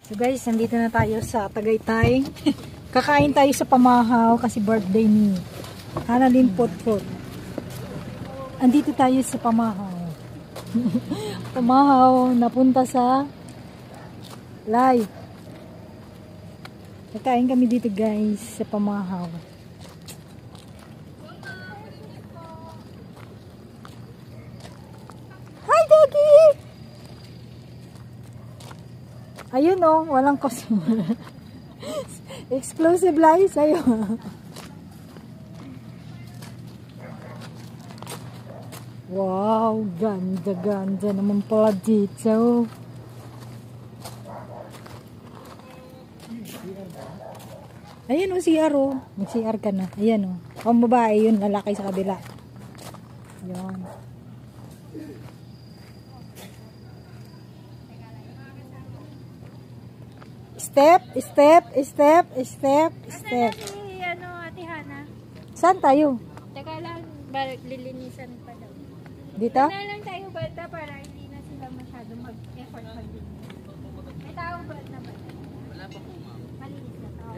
So guys, nandito na tayo sa Tagaytay. Kakain tayo sa Pamahaw kasi birthday ni Annalyn Potpot. Andito tayo sa Pamahaw. Pamahaw, napunta sa live. Kakain kami dito guys sa Pamahaw. Hi Doggy! Ayun oh, walang customer. Exclusive live sa'yo. Wow, ganda-ganda naman pala dito. Ayan o, CR o. Mag-CR ka na. Ayan o. Ang babae yun, lalaki sa kabila. Ayan. Step, step, step, step, step. Ano, Ate Hana? Saan tayo? Teka lang, lilinisan pa daw. Dito? Ano lang tayo bata para hindi na sila masyado mag-effort maglinis. May tao ba na ba? Wala pa po ma'am. Malinis na tao.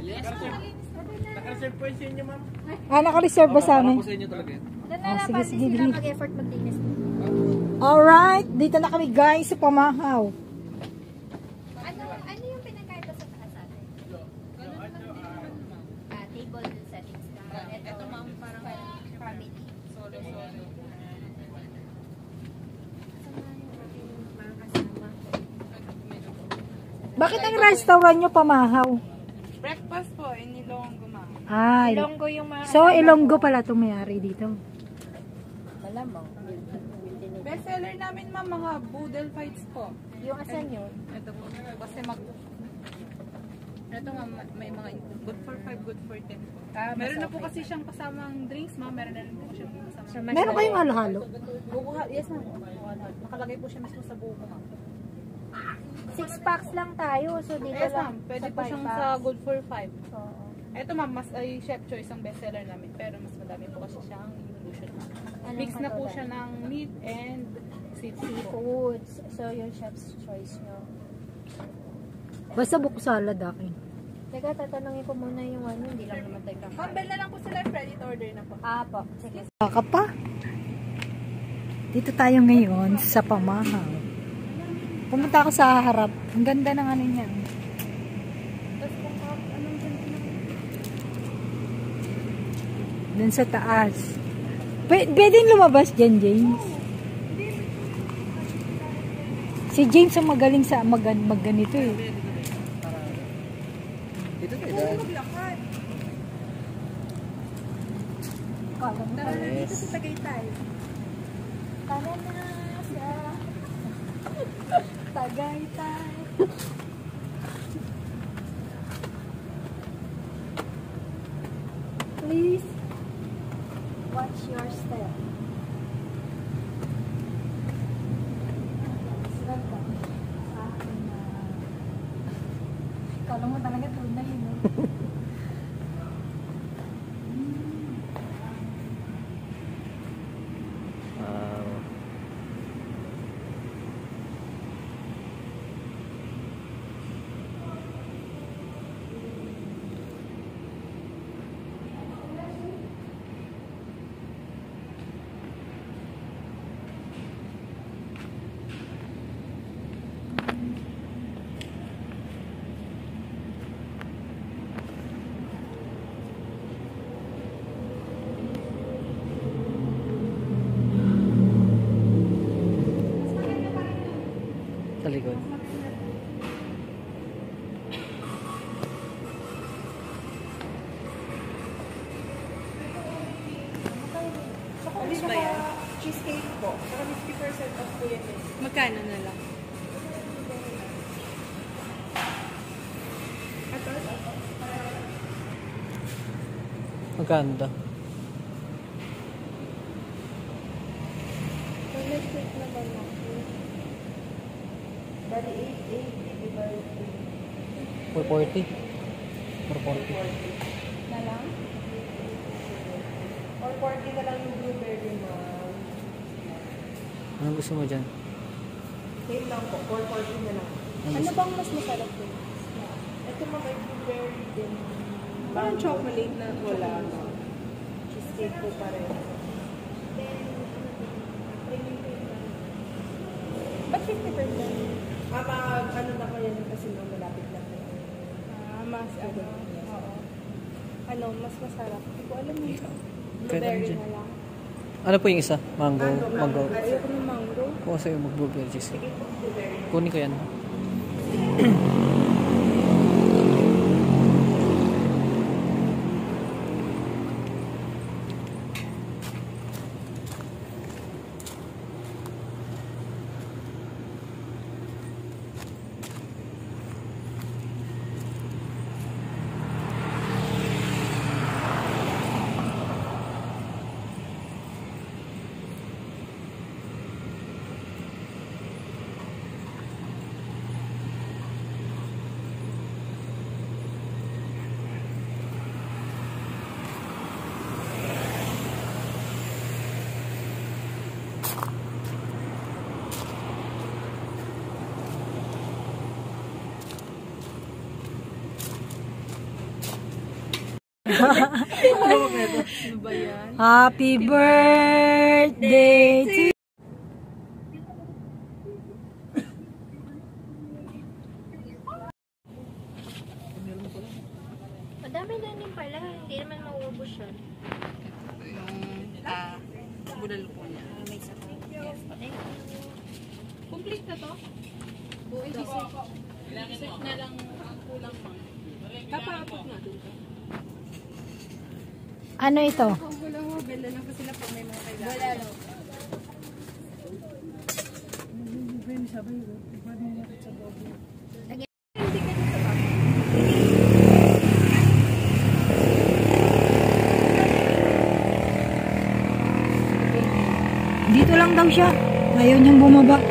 Naka-reserve po sa inyo ma'am? Ah, naka-reserve ba sa amin? Sa inyo talaga yan. Doon na lang para hindi sila mag-effort maglinis. Alright, dito na kami guys sa Pamahaw. Ano yung pinagkait sa taas natin? Table settings ka. Ito ma'am, parang family. Solo. Bakit ang restaurant nyo Pamahaw? Breakfast po, in Ilonggo ma'am. Ah, Ilonggo yung mga so Ilonggo pala itong may-ari dito. malamang. Best seller namin ma'am, mga boodle fights po. Yung asan yun? Ito po, kasi ito ma'am, may mga good for 5, good for 10 po. Meron na po kasi siyang kasamang drinks ma'am, meron na rin po siyang kasamang Meron kayong halo-halo? buko. Yes ma'am, nakalagay po siya mismo sa buko ma'am. 6 packs lang tayo, so dito Yes lang. ma'am, pwede sa po siyang packs. sa good for 5. Oo. Ito ma'am, mas ay chef choice ang best seller namin, pero mas madami po kasi siyang inclusion. Anong Mix na po katulad? siya ng meat and seafood. Seafoods. So, yung chef's choice nyo. Basta buko salad akin. Teka, tatanungin ko muna yung ano, hindi lang naman tayo kakain. Ma'am, bell na lang po sila, ready to order na po. Ah, po. Sige. Baka pa. Dito tayo ngayon sa Pamahaw. Pumunta ako sa harap. Ang ganda ng ano niya. Dun sa taas. Pwedeng lumabas dyan, James. Si James ang magaling sa magganito eh. Dito tayo. Dito sa Tagaytay. Tara na sa Tagaytay. Please watch your step. Kala mo talaga tunay yun. Sa likod. Ano ba yan? Cheesecake po. Saka 50% off po yan. Magkano na lang? Magkano to? Electric na ba na? Bali 880 divided 440. 440. na lang? Or 40 na lang yung blueberry ma'am. Anong gusto mo dyan? Same lang po. 440 na lang. Ano bang mas masarap po? Ito mamay blueberry din. Parang chocolate na Wala. Cheesecake po pareho. Ba't 50%? Ano na kaya nun kasi nung malapit lang na yun. Mas ano. Oo. Ano, mas masarap. Hindi ko alam yun. Pwede Blueberry dyan. na lang. Ano po yung isa? Mango. Mango. Ayoko ng mango. Kuha sa'yo mag-blueberry cheesecake. Kunin ko yan. Ano ba yan? Happy birthday to Madami na din pala. Hindi naman mauubos yun. Budal po niya. May isa pa. Yes. Thank you. Complete na to? Oo, hindi set. Set na lang kulang pa. Kapapot nga doon ka. ano ito? Kung kulang mo, benda lang pa sila pag may mga kailangan. Wala no. Dito lang daw siya. Ayaw niyang bumaba.